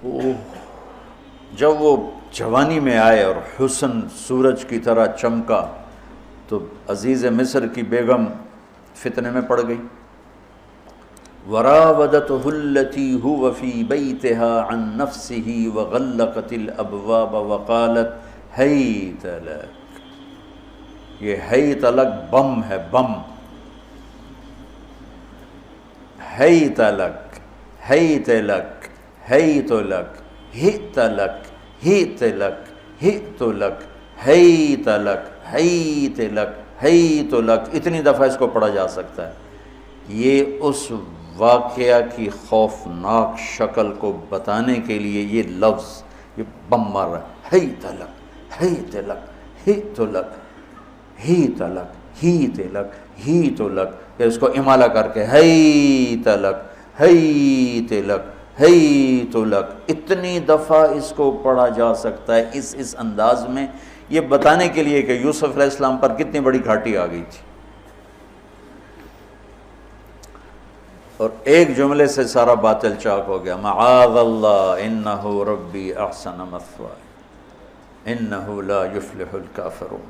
اوہ، جب وہ جوانی میں آئے اور حسن سورج کی طرح چمکا تو عزیز مصر کی بیگم فتنے میں پڑ گئی. وراودته التي هو في بيتها عن نفسه وغلقت الابواب وقالت هيت لك. یہ ہیت لک بم ہے، بم. ہیت لک، ہیت لک، ہیت لک، ہیت لک، ہیت لک، ہیت لک، ہیت لک، ہیت لک، ہیت لک. اتنی دفعہ اس کو پڑھا جا سکتا ہے. یہ اس واقعہ کی خوفناک شکل کو بتانے کے لیے یہ لفظ، یہ بم مار رہا ہے. ہیت لک، ہیت لک، ہیت لک، ہیت لک، ہیت لک، ہیت لک. کہ اس کو امالہ کر کے ہیت لک، ہیت لک، ہیت لک. اتنی دفعہ اس کو پڑھا جا سکتا ہے اس انداز میں، یہ بتانے کے لیے کہ یوسف علیہ السلام پر کتنی بڑی گھاٹی آ گئی تھی. اور ایک جملے سے سارا باطل چاک ہو گیا. معاذ اللہ انہ ربی احسن مثواي انہ لا یفلح الکافرون.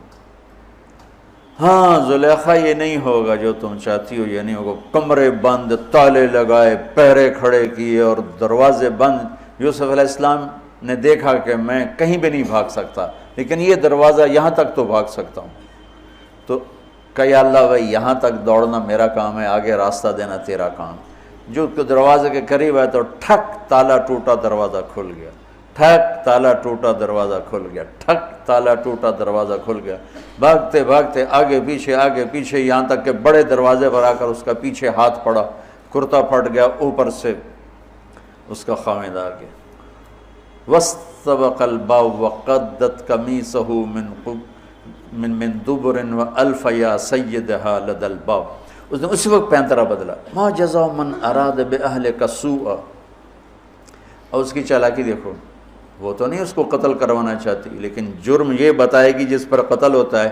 ہاں زلیخا، یہ نہیں ہوگا جو تم چاہتی ہو، یہ نہیں ہوگا. کمرے بند، تالے لگائے، پہرے کھڑے کیے اور دروازے بند. یوسف علیہ السلام نے دیکھا کہ میں کہیں بھی نہیں بھاگ سکتا، لیکن یہ دروازہ یہاں تک تو بھاگ سکتا ہوں. تو کہ یا اللہ بھائی، یہاں تک دوڑنا میرا کام ہے، آگے راستہ دینا تیرا کام. جو دروازے کے قریب ہے تو ٹھک تالا ٹوٹا، دروازہ کھل گیا. ٹھک تالا ٹوٹا، دروازہ کھل گیا. ٹھک تالا ٹوٹا، دروازہ کھل گیا. بھاگتے بھاگتے آگے پیچھے یہاں تک کہ بڑے دروازے پر آ کر اس کا پیچھے ہاتھ پڑا، کرتا پھٹ گیا، اوپر سے اس کا خامد آ گیا. واستبق الباب وقدت قمیصه من دبر والف یا سیدها لدى الباب. اس نے اسی وقت پینترا بدلا. ما جزاء من اراد باہلک سوءا. اور اس کی چالاکی دیکھو، وہ تو نہیں اس کو قتل کروانا چاہتی، لیکن جرم یہ بتائے گی جس پر قتل ہوتا ہے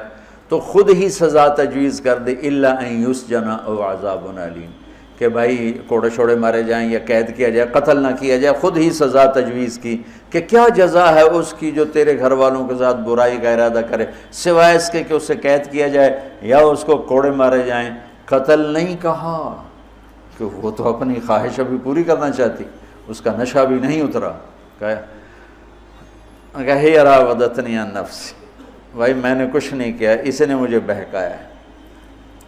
تو خود ہی سزا تجویز کر دے. الا ان یسجن او عذاب علیم، کہ بھائی کوڑے شوڑے مارے جائیں یا قید کیا جائے، قتل نہ کیا جائے. خود ہی سزا تجویز کی کہ کیا جزا ہے اس کی جو تیرے گھر والوں کے ساتھ برائی کا ارادہ کرے، سوائے اس کے کہ اسے قید کیا جائے یا اس کو کوڑے مارے جائیں. قتل نہیں کہا کہ وہ تو اپنی خواہش ابھی پوری کرنا چاہتی، اس کا نشہ بھی نہیں اترا. کہا ہی راودتنی عن نفسی، بھائی میں نے کچھ نہیں کیا، اس نے مجھے بہکایا ہے.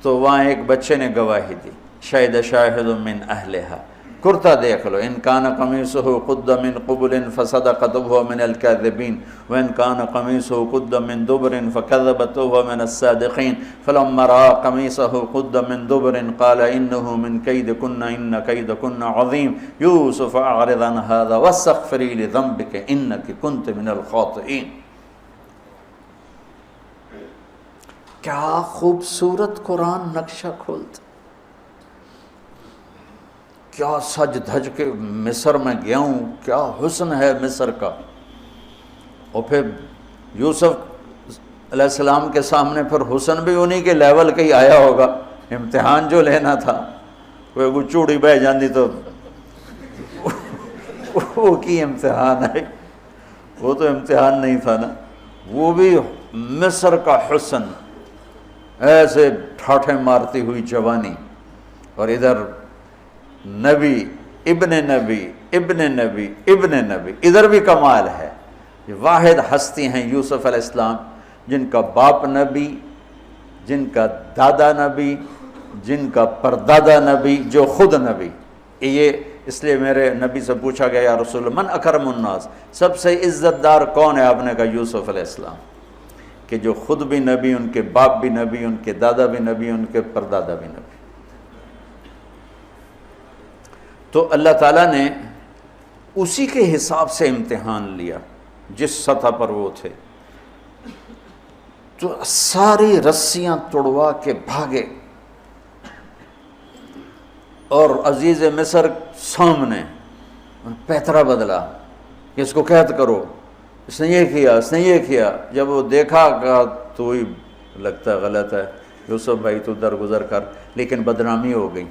تو وہاں ایک بچے نے گواہی دی. شہد شاہد من اہلہا، کرتا دیکھ لو. ان کان قمیصہ قد من قبل فصدقت وهو من الكاذبین وان کان قمیصہ قد من دبر فکذبت وهو من الصادقین. فلما رأى قمیصہ قد من دبر قال انه من کیدکن ان کیدکن عظیم. یوسف اعرض عن هذا واستغفری لذنبک انک کنت من الخاطئین. کیا خوبصورت قرآن نقشہ کھولتا، کیا سج دھج کے مصر میں گیا ہوں، کیا حسن ہے مصر کا. اور پھر یوسف علیہ السلام کے سامنے پھر حسن بھی انہی کے لیول کا ہی آیا ہوگا. امتحان جو لینا تھا، کوئی چوڑی بہ جاندی تو وہ کی امتحان ہے، وہ تو امتحان نہیں تھا نا. وہ بھی مصر کا حسن، ایسے ٹھاٹھے مارتی ہوئی جوانی، اور ادھر نبی ابن نبی ابن نبی ابن نبی. ادھر بھی کمال ہے. یہ واحد ہستی ہیں یوسف علیہ السلام، جن کا باپ نبی، جن کا دادا نبی، جن کا پردادا نبی، جو خود نبی. یہ اس لیے میرے نبی سے پوچھا گیا، یا رسول اللہ من اکرم الناس، سب سے عزت دار کون ہے؟ آپ نے کہا یوسف علیہ السلام، کہ جو خود بھی نبی، ان کے باپ بھی نبی، ان کے دادا بھی نبی، ان کے پردادا بھی نبی. تو اللہ تعالیٰ نے اسی کے حساب سے امتحان لیا جس سطح پر وہ تھے. تو ساری رسیاں توڑوا کے بھاگے، اور عزیز مصر سامنے پیترا بدلا کہ اس کو قید کرو، اس نے یہ کیا، اس نے یہ کیا. جب وہ دیکھا کہ تو ہی لگتا غلط ہے، یوسف بھائی تو درگزر کر. لیکن بدنامی ہو گئی.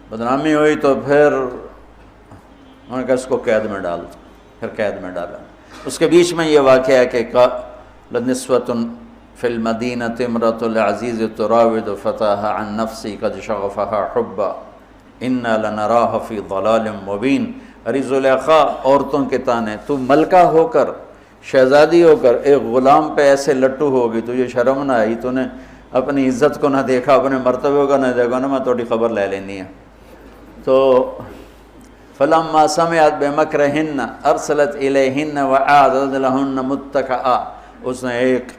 بدنامی ہوئی تو پھر انہوں نے کہا اس کو قید میں ڈال دو. پھر قید میں ڈالا۔ اس کے بیچ میں یہ واقعہ ہے کہ لنسوۃ فی المدینۃ امرۃ العزیز تراود فتاها عن نفسی قد شغفها حبا انا لنراها فی ضلال مبین۔ ارے زلیخا، عورتوں کے تانے، تو ملکہ ہو کر، شہزادی ہو کر ایک غلام پہ ایسے لٹو ہوگی، تجھے شرم نہ آئی؟ تو نے اپنی عزت کو نہ دیکھا، اپنے مرتبے کو نہ دیکھا نا، میں تھوڑی خبر لے لینی ہے۔ تو فلما سمعت بمکرہن ارسلت الیہن وأعدت لہن متکئا، اس نے ایک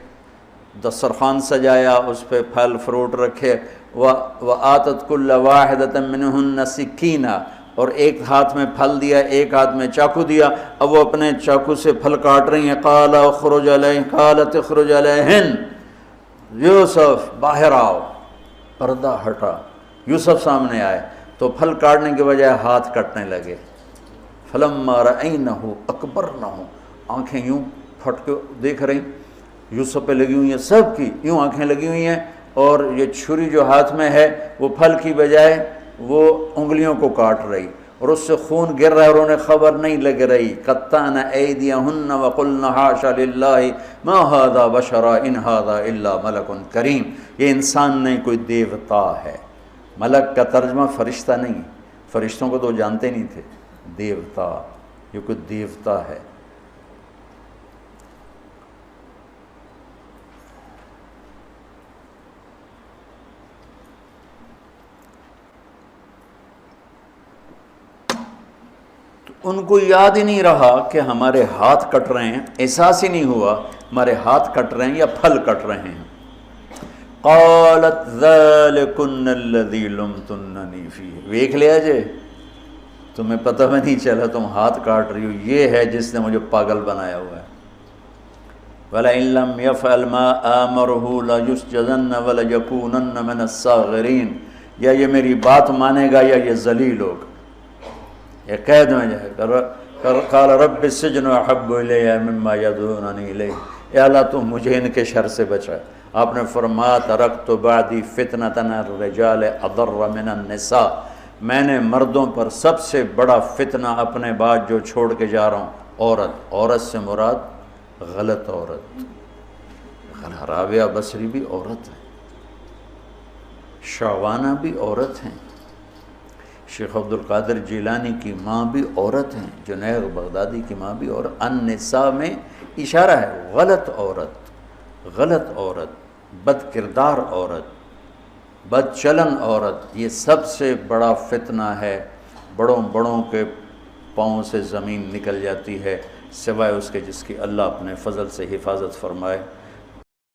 دسترخوان سجایا، اس پہ پھل فروٹ رکھے، وآتت کل واحدۃ منہن سکینہ، اور ایک ہاتھ میں پھل دیا، ایک ہاتھ میں چاقو دیا، اب وہ اپنے چاقو سے پھل کاٹ رہی ہیں۔ قالت اخرج علیہن، یوسف باہر آؤ، پردہ ہٹا، یوسف سامنے آئے تو پھل کاٹنے کے بجائے ہاتھ کٹنے لگے۔ فلما رأینہ اکبرنہ، آنکھیں یوں پھٹ کے دیکھ رہی، یوسف پہ لگی ہوئی ہیں، سب کی یوں آنکھیں لگی ہوئی ہیں، اور یہ چھری جو ہاتھ میں ہے وہ پھل کی بجائے وہ انگلیوں کو کاٹ رہی، اور اس سے خون گر رہا ہے، اور انہیں خبر نہیں لگ رہی۔ قطعن ایدیہن وقلن حاشا للہ ما ھذا بشرا ان ھذا الا ملک کریم، یہ انسان نہیں، کوئی دیوتا ہے۔ ملک کا ترجمہ فرشتہ نہیں، فرشتوں کو تو جانتے نہیں تھے، دیوتا، یہ کوئی دیوتا ہے۔ ان کو یاد ہی نہیں رہا کہ ہمارے ہاتھ کٹ رہے ہیں، احساس ہی نہیں ہوا ہمارے ہاتھ کٹ رہے ہیں یا پھل کٹ رہے ہیں۔ قالت ذالکن الذی لمتننی فیہ، دیکھ لیا جے، تمہیں پتہ بھی نہیں چلا تم ہاتھ کاٹ رہی ہو، یہ ہے جس نے مجھے پاگل بنایا ہوا ہے۔ وَلَئِن لَّمْ يَفْعَلْ مَا آمَرُهُ لَيُسْجَنَّ وَلَيَكُونَنَّ مِنَ الصَّاغِرِينَ، یا یہ میری بات مانے گا یا یہ ذلیل ہوگا، یہ قید میں جائے گا۔ قال رب السجن احب الی مما یدعوننی الیہ، اے اللہ تو مجھے ان کے شر سے بچا۔ آپ نے فرمایا ترکت بعدی فتنۃ الرجال اضر من النساء، میں نے مردوں پر سب سے بڑا فتنہ اپنے بعد جو چھوڑ کے جا رہا ہوں عورت۔ عورت سے مراد غلط عورت۔ رابعہ بصری بھی عورت ہے، شعوانہ بھی عورت ہیں، شیخ عبد القادر جیلانی کی ماں بھی عورت ہیں، جنید بغدادی کی ماں بھی عورت۔ النساء میں اشارہ ہے، غلط عورت، غلط عورت، بد کردار عورت، بد چلن عورت، یہ سب سے بڑا فتنہ ہے۔ بڑوں بڑوں کے پاؤں سے زمین نکل جاتی ہے سوائے اس کے جس کی اللہ اپنے فضل سے حفاظت فرمائے۔